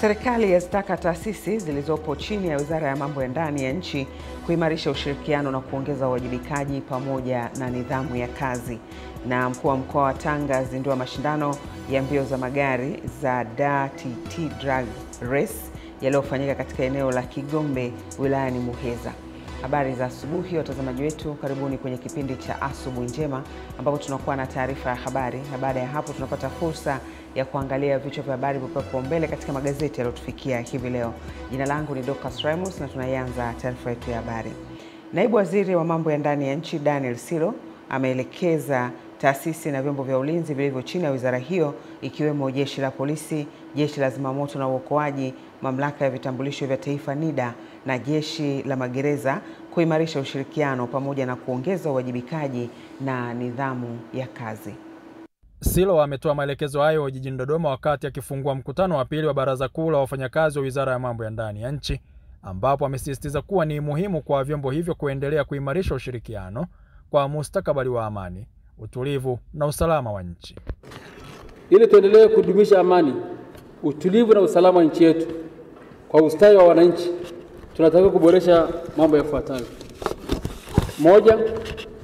Serikali yazitaka taasisi zilizopo chini ya Wizara ya Mambo ya Ndani ya nchi kuimarisha ushirikiano na kuongeza uwajibikaji pamoja na nidhamu ya kazi. Na mkuu wa mkoa wa Tanga azindua mashindano ya mbio za magari za DART Drag Race yaliyofanyika katika eneo la Kigombe wilayani Muheza. Habari za asubuhi watazamaji wetu, karibuni kwenye kipindi cha Asubuhi Njema ambapo tunakuwa na taarifa ya habari, na baada ya hapo tunapata fursa ya kuangalia vichwa vya habari vilivyopangwa mbele katika magazeti yaliyotufikia hivi leo. Jina langu ni Dorcas Remus na tunaianza taarifa yetu ya habari. Naibu Waziri wa Mambo ya Ndani ya nchi Daniel Silo ameelekeza taasisi na vyombo vya ulinzi vilivyo chini ya wizara hiyo ikiwemo Jeshi la Polisi, Jeshi la Zimamoto na Uokoaji, Mamlaka ya Vitambulisho vya Taifa NIDA na Jeshi la Magereza kuimarisha ushirikiano pamoja na kuongeza uwajibikaji na nidhamu ya kazi. Silo ametoa maelekezo hayo jijini Dodoma wakati akifungua mkutano wa pili wa Baraza Kuu la Wafanyakazi wa Wizara ya Mambo ya Ndani ya nchi, ambapo amesisitiza kuwa ni muhimu kwa vyombo hivyo kuendelea kuimarisha ushirikiano kwa mustakabali wa amani, utulivu na usalama wa nchi. Ili tuendelee kudumisha amani, utulivu na usalama wa nchi yetu kwa ustawi wa wananchi, tunataka kuboresha mambo yafuatayo. Moja,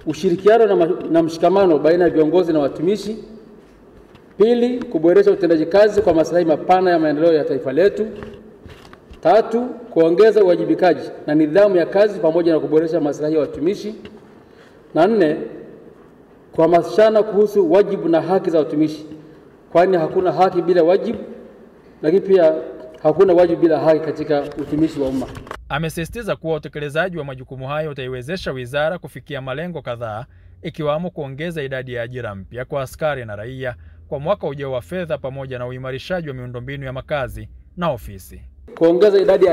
ushirikiano na mshikamano baina ya viongozi na watumishi. Pili, kuboresha utendaji kazi kwa maslahi mapana ya maendeleo ya taifa letu. Tatu, kuongeza uwajibikaji na nidhamu ya kazi pamoja na kuboresha maslahi ya watumishi. Na nne, kuhamasishana kuhusu wajibu na haki za watumishi, kwani hakuna haki bila wajibu, lakini pia hakuna wajibu bila haki katika utumishi wa umma. Amesisitiza kuwa utekelezaji wa majukumu hayo utaiwezesha wizara kufikia malengo kadhaa, ikiwamo kuongeza idadi ya ajira mpya kwa askari na raia kwa mwaka ujao wa fedha pamoja na uimarishaji wa miundombinu ya makazi na ofisi. Kuongeza idadi ya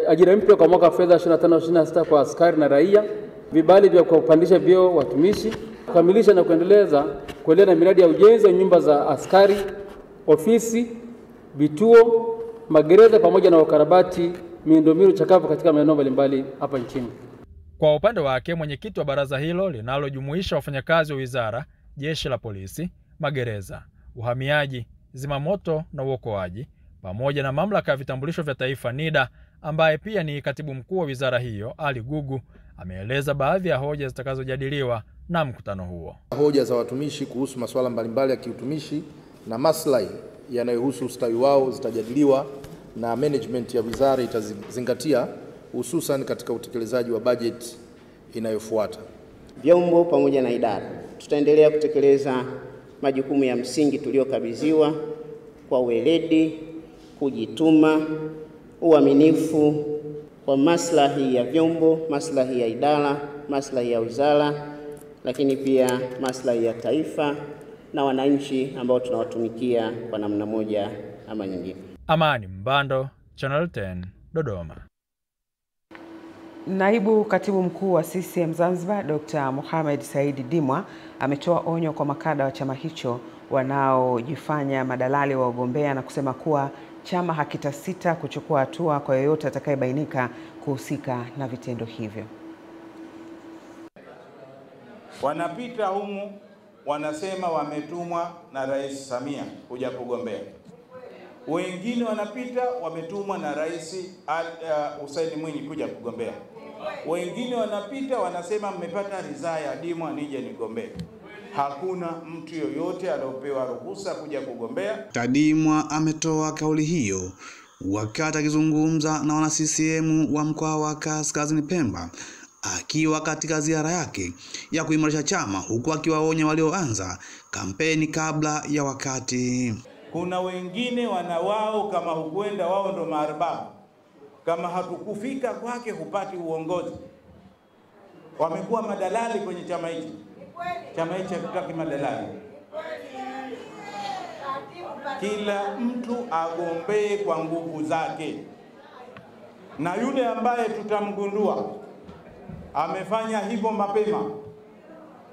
ajira mpya kwa mwaka wa fedha 25-26 kwa askari na raia, vibali vya kupandisha vyeo watumishi, kukamilisha na kuendelea na miradi ya ujenzi wa nyumba za askari, ofisi, vituo, magereza pamoja na ukarabati miundombinu chakavu katika maeneo mbalimbali hapa nchini. Kwa upande wake, mwenyekiti wa baraza hilo linalojumuisha wafanyakazi wa wizara, Jeshi la Polisi, Magereza, Uhamiaji, Zimamoto na Uokoaji pamoja na Mamlaka ya Vitambulisho vya Taifa NIDA, ambaye pia ni katibu mkuu wa wizara hiyo, Ali Gugu, ameeleza baadhi ya hoja zitakazojadiliwa na mkutano huo. Hoja za watumishi kuhusu masuala mbalimbali ya kiutumishi na maslahi yanayohusu ustawi wao zitajadiliwa na management ya wizara itazingatia, hususan katika utekelezaji wa budget inayofuata. Vyombo pamoja na idara tutaendelea kutekeleza majukumu ya msingi tuliyokabidhiwa kwa weledi, kujituma, uaminifu kwa maslahi ya vyombo, maslahi ya idara, maslahi ya wizara, lakini pia maslahi ya taifa na wananchi ambao tunawatumikia kwa namna moja ama nyingine. Amani Mbando, Channel 10, Dodoma. Naibu Katibu Mkuu wa CCM Zanzibar, Dr. Mohamed Said Dimwa, ametoa onyo kwa makada wa chama hicho wanaojifanya madalali wa wagombea na kusema kuwa chama hakitasita kuchukua hatua kwa yoyote atakayebainika kuhusika na vitendo hivyo. Wanapita humu wanasema wametumwa na Rais Samia kuja kugombea. Wengine wanapita wametumwa na Rais Hussein Mwinyi kuja kugombea. Wengine wanapita wanasema mmepata ridhaa ya Dimwa nije nigombee. Hakuna mtu yoyote aliyopewa ruhusa kuja kugombea. Dimwa ametoa kauli hiyo wakati akizungumza na wana CCM wa mkoa wa Kaskazini Pemba akiwa katika ziara yake ya kuimarisha chama, huku akiwaonya walioanza kampeni kabla ya wakati. Kuna wengine wanawao kama hukwenda wao ndo maarbabu, kama hatukufika kwake hupati uongozi. Wamekuwa madalali kwenye chama hichi. Chama hichi hakitaki madalali. Kila mtu agombee kwa nguvu zake, na yule ambaye tutamgundua amefanya hivyo mapema,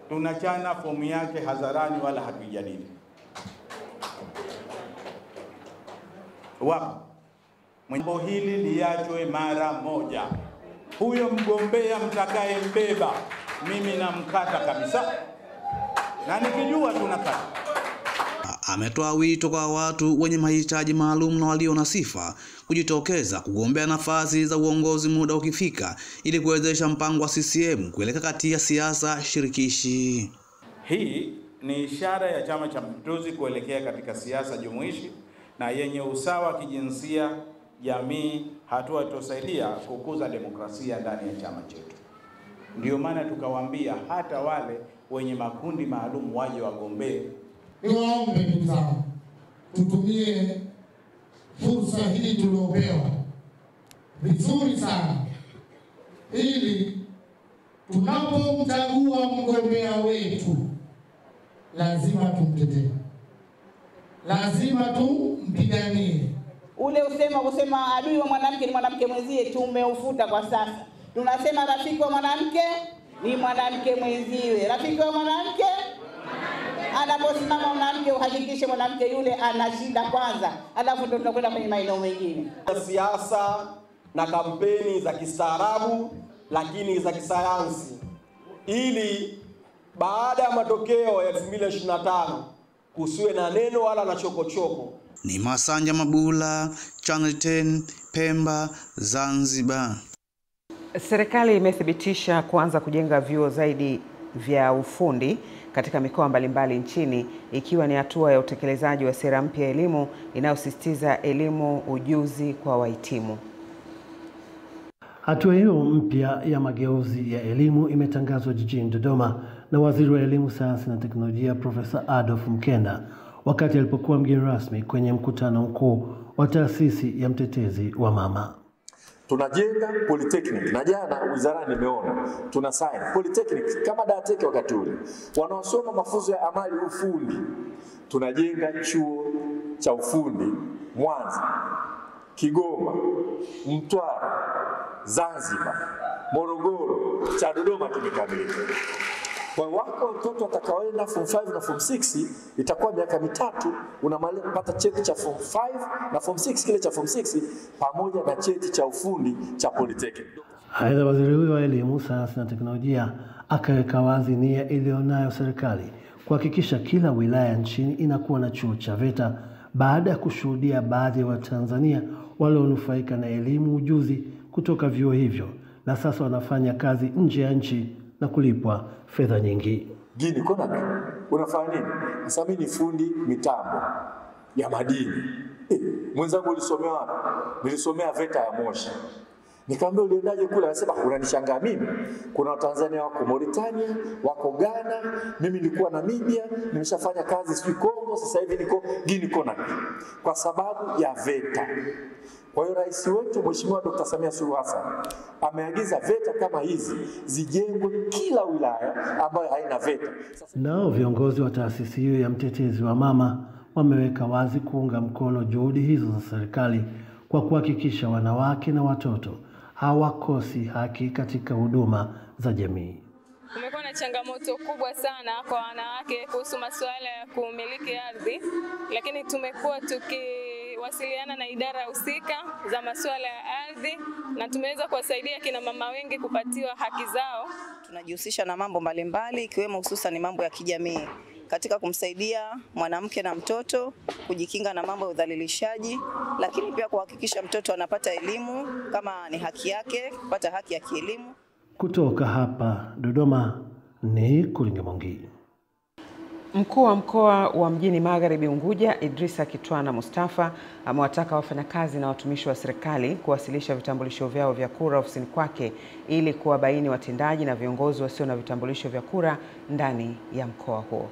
tunachana fomu yake hadharani wala hatujadili. Wapo. Mambo hili liachwe mara moja. Huyo mgombea mtakaye mbeba, mimi namkata kabisa. Na nikijua tunakata. ametoa wito kwa watu wenye mahitaji maalum na walio na sifa kujitokeza kugombea nafasi za uongozi muda ukifika ili kuwezesha mpango wa CCM kuelekea kati ya siasa shirikishi. Hii ni ishara ya Chama cha Mapinduzi kuelekea katika siasa jumuishi na yenye usawa wa kijinsia jamii, hatua itasaidia kukuza demokrasia ndani ya chama chetu. Ndio maana tukawaambia hata wale wenye makundi maalum waje wagombee. Niwaombe ndugu zangu, tutumie fursa hii tuliopewa vizuri sana, ili tunapomchagua mgombea wetu lazima tumtetee, lazima tumpiganie. Ule usema adui wa mwanamke ni mwanamke mwenzie tumeufuta kwa sasa. Tunasema rafiki wa mwanamke ni mwanamke mwenziwe. Rafiki wa mwanamke anaposimama mwanamke, uhakikishe mwanamke yule ana shida kwanza, alafu ndio tunakwenda kwenye maeneo mengine. Siasa na kampeni za kistaarabu lakini za kisayansi, ili baada ya matokeo ya 2025 kusiwe na neno wala na chokochoko. Ni Masanja Mabula, Channel 10, Pemba, Zanzibar. Serikali imethibitisha kuanza kujenga vyuo zaidi vya ufundi katika mikoa mbalimbali nchini, ikiwa ni hatua ya utekelezaji wa sera mpya ya elimu inayosisitiza elimu ujuzi kwa wahitimu. Hatua hiyo mpya ya mageuzi ya elimu imetangazwa jijini Dodoma na Waziri wa Elimu, Sayansi na Teknolojia Profesa Adolf Mkenda wakati alipokuwa mgeni rasmi kwenye mkutano mkuu wa taasisi ya mtetezi wa mama. Tunajenga polytechnic, na jana wizarani nimeona tuna sign polytechnic kama Dateke wakati ule wanaosoma mafunzo ya amali ufundi. Tunajenga chuo cha ufundi Mwanza, Kigoma, Mtwara, Zanzibar, Morogoro, cha Dodoma kimekamilika. Kwa wako watoto watakaoenda form 5 na form 6 itakuwa miaka mitatu unapata cheti cha form 5 na form 6 kile cha form 6 pamoja na cheti cha ufundi cha polytechnic. Aidha, waziri huyo wa Elimu, Sayansi na Teknolojia akaweka wazi nia iliyonayo serikali kuhakikisha kila wilaya nchini inakuwa na chuo cha VETA baada ya kushuhudia baadhi ya Watanzania walionufaika na elimu ujuzi kutoka vyuo hivyo na sasa wanafanya kazi nje ya nchi na kulipwa fedha nyingi. Gini kona unafanya nini? Sasa mimi ni fundi mitambo ya madini. Mwenzangu ulisomea wapi? Nilisomea VETA ya Moshi. Nikamwambia uliendaje kule? Anasema unanishangaa mimi. Kuna Watanzania wako Mauritania, wako Ghana, mimi nilikuwa Namibia, nimeshafanya kazi sijui Kongo, sasa hivi niko Gini kona. Kwa sababu ya VETA. Kwa hiyo rais wetu Mheshimiwa Dr. Samia Suluhu Hassan ameagiza VETA kama hizi zijengwe kila wilaya ambayo haina VETA. Nao viongozi wa taasisi hiyo ya mtetezi wa mama wameweka wazi kuunga mkono juhudi hizo za serikali kwa kuhakikisha wanawake na watoto hawakosi haki katika huduma za jamii. Kumekuwa na changamoto kubwa sana kwa wanawake kuhusu masuala ya kumiliki ardhi, lakini tumekuwa tukiwasiliana na idara husika za masuala ya ardhi na tumeweza kuwasaidia kina mama wengi kupatiwa haki zao. Tunajihusisha na mambo mbalimbali ikiwemo hususan mambo ya kijamii katika kumsaidia mwanamke na mtoto kujikinga na mambo ya udhalilishaji, lakini pia kuhakikisha mtoto anapata elimu kama ni haki yake, kupata haki ya kielimu. Kutoka hapa Dodoma ni Kulingemongi. Mkuu wa mkoa wa Mjini Magharibi Unguja Idrisa Kitwana Mustafa amewataka wafanyakazi na watumishi wa serikali kuwasilisha vitambulisho vyao vya kura ofisini kwake ili kuwabaini watendaji na viongozi wasio na vitambulisho vya kura ndani ya mkoa huo.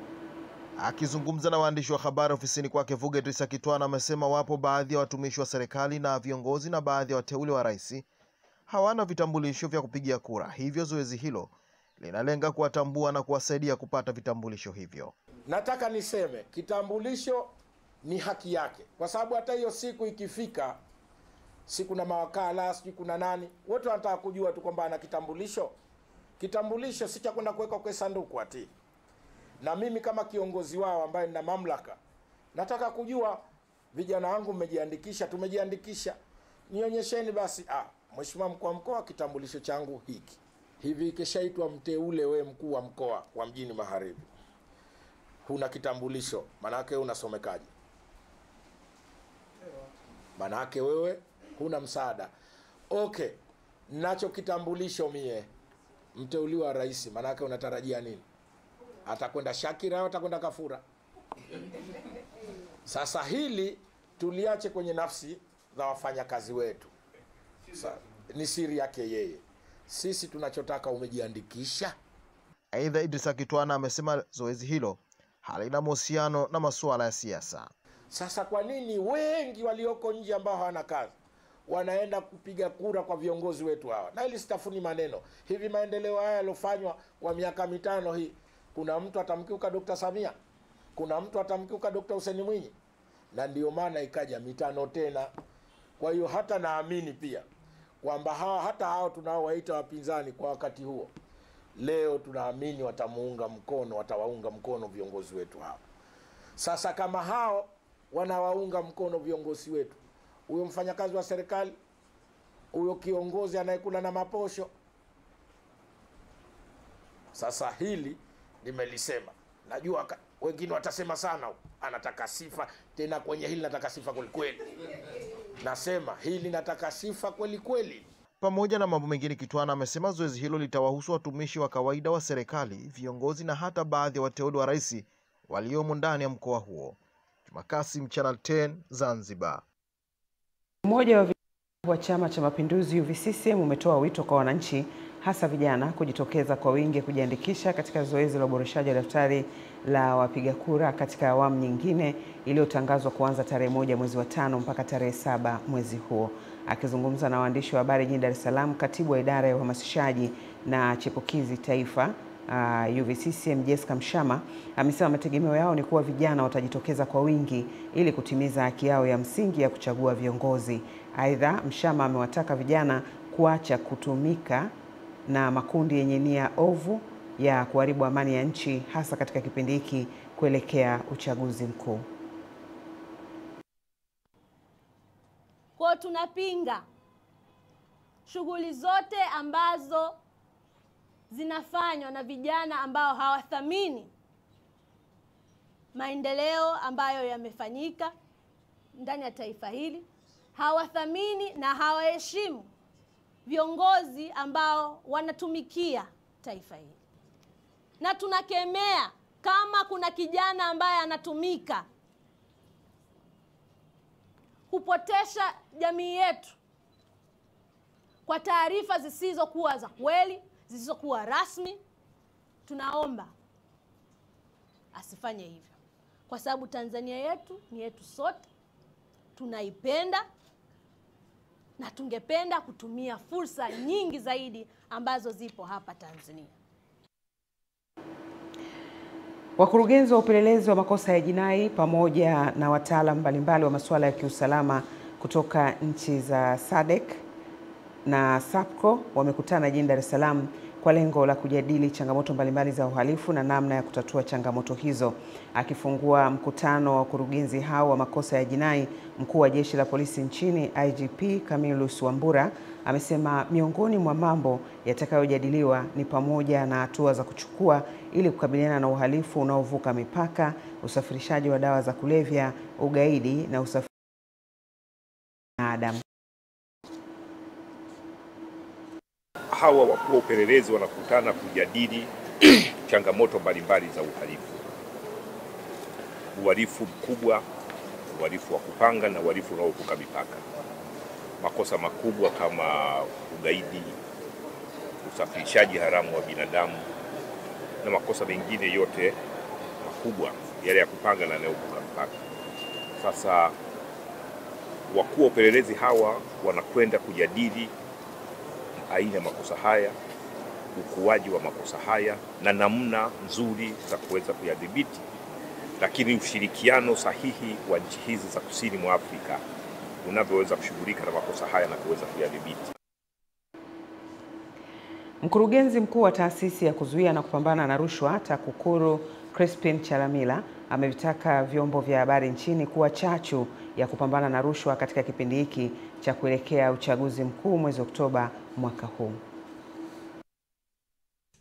Akizungumza na waandishi wa habari ofisini kwake Vuga, Idrisa Kitwana amesema wapo baadhi ya watumishi wa serikali na viongozi na baadhi ya wateule wa rais hawana vitambulisho vya kupigia kura. Hivyo zoezi hilo linalenga kuwatambua na kuwasaidia kupata vitambulisho hivyo. Nataka niseme kitambulisho ni haki yake, kwa sababu hata hiyo siku ikifika, siku na mawakala sijui kuna nani, wote wanataka kujua tu kwamba ana kitambulisho. Kitambulisho si cha kwenda kuweka kwa sanduku ati. Na mimi kama kiongozi wao ambaye nina mamlaka, nataka kujua vijana wangu mmejiandikisha, tumejiandikisha. Nionyesheni basi, Mheshimiwa mkuu wa mkoa, kitambulisho changu hiki. Hivi kishaitwa mteule we mkuu wa mkoa wa Mjini Magharibi. huna kitambulisho, manake unasomekaje? Manake wewe huna msaada. Okay, nacho kitambulisho mie, mteuliwa rais, manake unatarajia nini? Atakwenda Shakira au atakwenda Kafura? Sasa hili tuliache kwenye nafsi za wafanyakazi wetu. Ni siri yake yeye. Sisi tunachotaka umejiandikisha. Aidha, Idrisa Kitwana amesema zoezi hilo halina mahusiano na masuala ya siasa. Sasa kwa nini wengi walioko nje ambao hawana kazi wanaenda kupiga kura kwa viongozi wetu hawa? Na ili sitafuni maneno. Hivi maendeleo haya yalofanywa kwa miaka 5 hii, kuna mtu atamkiuka Dr. Samia? Kuna mtu atamkiuka Dr. Hussein Mwinyi? Na ndio maana ikaja 5 tena. Kwa hiyo hata naamini pia kwamba hata hao tunaowaita wapinzani kwa wakati huo, leo tunaamini watawaunga mkono viongozi wetu hao. Sasa kama hao wanawaunga mkono viongozi wetu, huyo mfanyakazi wa serikali, huyo kiongozi anayekula na maposho, sasa hili nimelisema. Najua wengine watasema sana, anataka sifa tena. Kwenye hili nataka sifa kweli kweli. Nasema hili nataka sifa kweli kweli. Pamoja na mambo mengine, Kitwana amesema zoezi hilo litawahusu watumishi wa kawaida wa serikali, viongozi na hata baadhi ya wateule wa rais waliomo ndani ya mkoa huo. Juma Kasim, Channel 10, Zanzibar. Mmoja wa Chama cha Mapinduzi UVCCM umetoa wito kwa wananchi hasa vijana kujitokeza kwa wingi kujiandikisha katika zoezi la uboreshaji wa daftari la wapiga kura katika awamu nyingine iliyotangazwa kuanza tarehe 1 mwezi wa 5 mpaka tarehe 7 mwezi huo. Akizungumza na waandishi wa habari jijini Dar es Salaam, katibu wa idara ya uhamasishaji na chipukizi taifa UVCCM Jessica Mshama amesema mategemeo yao ni kuwa vijana watajitokeza kwa wingi ili kutimiza haki yao ya msingi ya kuchagua viongozi. Aidha, Mshama amewataka vijana kuacha kutumika na makundi yenye nia ovu ya kuharibu amani ya nchi, hasa katika kipindi hiki kuelekea uchaguzi mkuu. Kwa tunapinga shughuli zote ambazo zinafanywa na vijana ambao hawathamini maendeleo ambayo yamefanyika ndani ya taifa hili, hawathamini na hawaheshimu viongozi ambao wanatumikia taifa hili. Na tunakemea kama kuna kijana ambaye anatumika kupotesha jamii yetu kwa taarifa zisizokuwa za kweli, zisizokuwa rasmi, tunaomba asifanye hivyo, kwa sababu Tanzania yetu ni yetu sote, tunaipenda na tungependa kutumia fursa nyingi zaidi ambazo zipo hapa Tanzania. Wakurugenzi wa upelelezi wa makosa ya jinai pamoja na wataalamu mbalimbali wa masuala ya kiusalama kutoka nchi za SADC na SAPCO wamekutana jijini Dar es Salaam kwa lengo la kujadili changamoto mbalimbali za uhalifu na namna ya kutatua changamoto hizo. Akifungua mkutano wa wakurugenzi hao wa makosa ya jinai, mkuu wa jeshi la polisi nchini IGP Camillus Wambura amesema miongoni mwa mambo yatakayojadiliwa ni pamoja na hatua za kuchukua ili kukabiliana na uhalifu unaovuka mipaka, usafirishaji wa dawa za kulevya, ugaidi na usafirishaji wa binadamu. Hawa wakuu wa upelelezi wanakutana kujadili changamoto mbalimbali za uhalifu. Uhalifu mkubwa, uhalifu wa kupanga na uhalifu unaovuka mipaka. Makosa makubwa kama ugaidi, usafirishaji haramu wa binadamu na makosa mengine yote makubwa yale ya kupanga na yanayovuka mipaka. Sasa wakuu wa upelelezi hawa wanakwenda kujadili aina ya makosa haya, ukuaji wa makosa haya na namna nzuri za kuweza kuyadhibiti, lakini ushirikiano sahihi wa nchi hizi za kusini mwa Afrika unavyoweza kushughulika na makosa haya na kuweza kuyadhibiti. Mkurugenzi mkuu wa taasisi ya kuzuia na kupambana na rushwa TAKUKURU Crispin Chalamila amevitaka vyombo vya habari nchini kuwa chachu ya kupambana na rushwa katika kipindi hiki cha kuelekea uchaguzi mkuu mwezi Oktoba mwaka huu.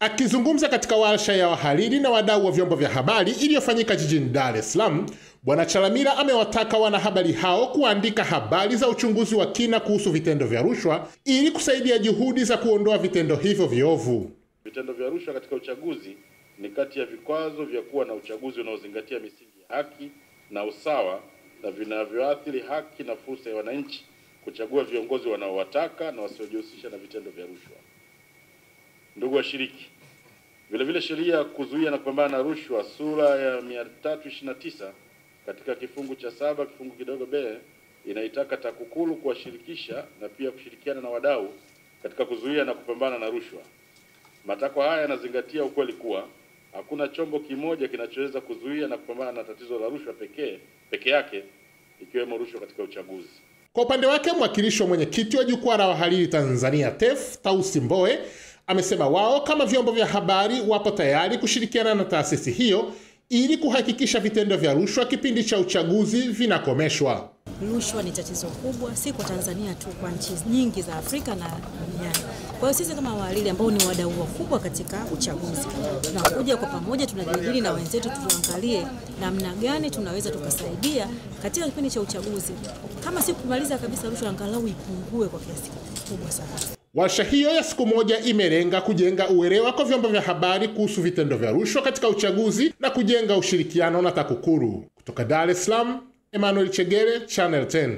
Akizungumza katika warsha ya wahariri na wadau wa vyombo vya habari iliyofanyika jijini Dar es Salaam, Bwana Chalamila amewataka wanahabari hao kuandika habari za uchunguzi wa kina kuhusu vitendo vya rushwa ili kusaidia juhudi za kuondoa vitendo hivyo viovu. Vitendo vya rushwa katika uchaguzi ni kati ya vikwazo vya kuwa na uchaguzi unaozingatia misingi ya haki na usawa na vinavyoathiri haki na fursa ya wananchi kuchagua viongozi wanaowataka na wasiojihusisha na vitendo vya rushwa. Ndugu washiriki, vile sheria ya kuzuia na kupambana na rushwa sura ya 329 katika kifungu cha 7 kifungu kidogo b inaitaka TAKUKURU kuwashirikisha na pia kushirikiana na wadau katika kuzuia na kupambana na rushwa. Matakwa haya yanazingatia ukweli kuwa hakuna chombo kimoja kinachoweza kuzuia na kupambana na tatizo la rushwa peke yake, ikiwemo rushwa katika uchaguzi. Kwa upande wake, mwakilishi wa mwenyekiti wa Jukwaa la Wahariri Tanzania TEF, Tausi Mbowe, amesema wao kama vyombo vya habari wapo tayari kushirikiana na taasisi hiyo ili kuhakikisha vitendo vya rushwa kipindi cha uchaguzi vinakomeshwa. Rushwa ni tatizo kubwa, si kwa Tanzania tu, kwa nchi nyingi za Afrika na duniani. Kwa hiyo sisi kama wahariri ambao ni wadau wakubwa katika uchaguzi, tunakuja kwa pamoja, tunajadili na wenzetu, tuangalie namna gani tunaweza tukasaidia katika kipindi cha uchaguzi. Kama si kumaliza kabisa rushwa, angalau ipungue kwa kiasi kikubwa sana. Warsha hiyo ya siku moja imelenga kujenga uelewa kwa vyombo vya habari kuhusu vitendo vya rushwa katika uchaguzi na kujenga ushirikiano na TAKUKURU. Kutoka Dar es Salaam, Emmanuel Chegere, Channel 10.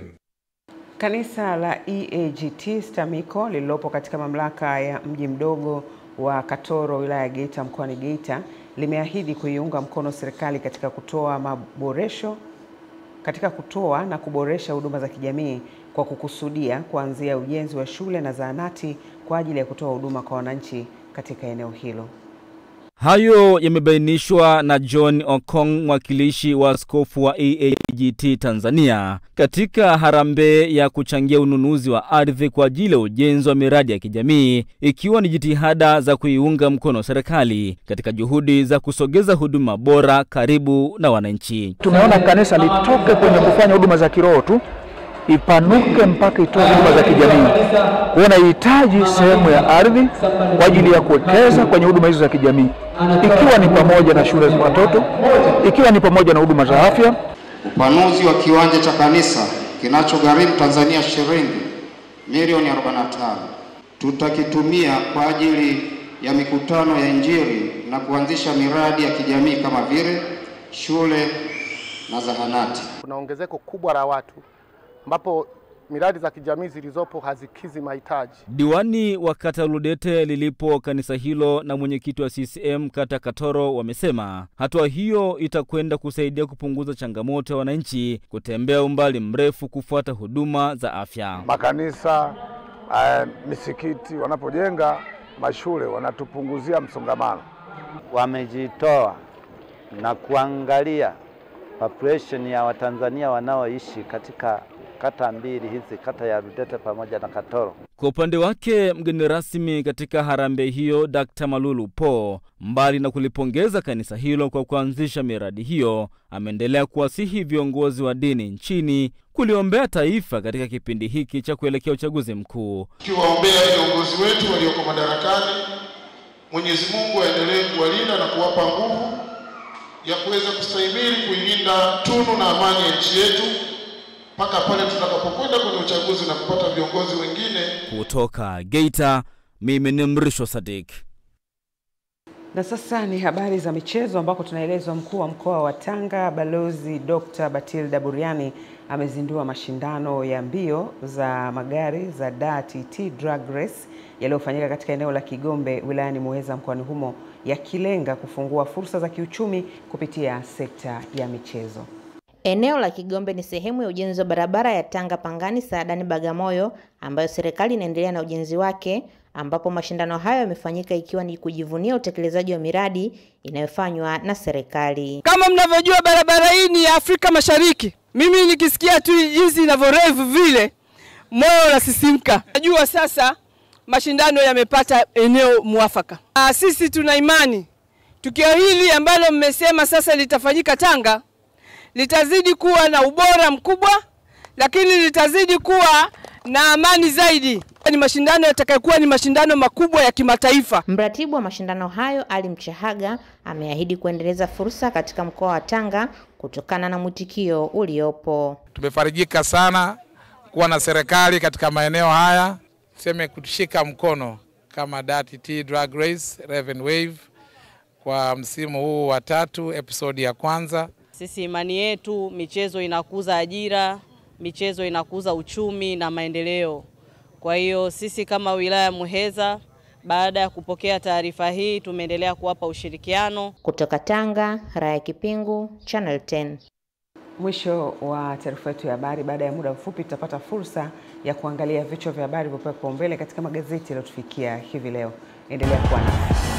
Kanisa la EAGT Stamiko lililopo katika mamlaka ya mji mdogo wa Katoro, wilaya ya Geita, mkoani Geita, limeahidi kuiunga mkono serikali katika kutoa na kuboresha huduma za kijamii kwa kukusudia kuanzia ujenzi wa shule na zahanati kwa ajili ya kutoa huduma kwa wananchi katika eneo hilo. Hayo yamebainishwa na John Okong, mwakilishi wa askofu wa EAGT Tanzania, katika harambee ya kuchangia ununuzi wa ardhi kwa ajili ya ujenzi wa miradi ya kijamii, ikiwa ni jitihada za kuiunga mkono serikali katika juhudi za kusogeza huduma bora karibu na wananchi. Tumeona kanisa litoke kwenye kufanya huduma za kiroho tu, ipanuke mpaka itoe huduma za kijamii. Kuna hitaji sehemu ya ardhi kwa ajili ya kuwekeza kwenye huduma hizo za kijamii, ikiwa ni pamoja na shule za watoto, ikiwa ni pamoja na huduma za afya. Upanuzi wa kiwanja cha kanisa kinachogharimu Tanzania shilingi milioni 45 tutakitumia kwa ajili ya mikutano ya Injili na kuanzisha miradi ya kijamii kama vile shule na zahanati. Kuna ongezeko kubwa la watu ambapo miradi za kijamii zilizopo hazikizi mahitaji. Diwani wa kata Ludete lilipo kanisa hilo na mwenyekiti wa CCM kata Katoro wamesema hatua hiyo itakwenda kusaidia kupunguza changamoto ya wananchi kutembea umbali mrefu kufuata huduma za afya. Makanisa, misikiti wanapojenga mashule wanatupunguzia msongamano. Wamejitoa na kuangalia population ya Watanzania wanaoishi katika kata mbili hizi, kata ya Ludete pamoja na Katoro. Kwa upande wake, mgeni rasmi katika harambee hiyo Dr. Malulu Po, mbali na kulipongeza kanisa hilo kwa kuanzisha miradi hiyo, ameendelea kuwasihi viongozi wa dini nchini kuliombea taifa katika kipindi hiki cha kuelekea uchaguzi mkuu. Tuwaombea viongozi wetu walioko madarakani, Mwenyezi Mungu aendelee kuwalinda na kuwapa nguvu ya kuweza kustahimili kuilinda tunu na amani ya nchi yetu mpaka pale tutakapokwenda kwenye uchaguzi na kupata viongozi wengine. Kutoka Geita, mimi ni Mrisho Sadik. Na sasa ni habari za michezo ambako tunaelezwa mkuu wa mkoa wa Tanga Balozi Dr. Batilda Buriani amezindua mashindano ya mbio za magari za DART Drag Race yaliyofanyika katika eneo la Kigombe wilayani Muheza mkoani humo, yakilenga kufungua fursa za kiuchumi kupitia sekta ya michezo. Eneo la Kigombe ni sehemu ya ujenzi wa barabara ya Tanga Pangani Saadani Bagamoyo ambayo serikali inaendelea na ujenzi wake, ambapo mashindano hayo yamefanyika ikiwa ni kujivunia utekelezaji wa miradi inayofanywa na serikali. Kama mnavyojua barabara hii ni ya Afrika Mashariki. Mimi nikisikia tu jinsi inavyorefu vile moyo unasisimka. Najua sasa mashindano yamepata eneo muafaka. Sisi tuna imani tukio hili ambalo mmesema sasa litafanyika Tanga litazidi kuwa na ubora mkubwa, lakini litazidi kuwa na amani zaidi. Ni mashindano yatakayokuwa ni mashindano makubwa ya kimataifa. Mratibu wa mashindano hayo Ali Mchahaga ameahidi kuendeleza fursa katika mkoa wa Tanga kutokana na mwitikio uliopo. Tumefarijika sana kuwa na serikali katika maeneo haya, tuseme kutushika mkono kama DART Drag Race Raven Wave kwa msimu huu wa 3 episode ya kwanza. Sisi imani yetu michezo inakuza ajira, michezo inakuza uchumi na maendeleo. Kwa hiyo sisi kama wilaya Muheza baada ya kupokea taarifa hii tumeendelea kuwapa ushirikiano. Kutoka Tanga, Raya Kipingu, Channel 10. Mwisho wa taarifa yetu ya habari. Baada ya muda mfupi tutapata fursa ya kuangalia vichwa vya habari vilivyopekwa mbele katika magazeti yaliyotufikia hivi leo. Endelea kuwa nasi.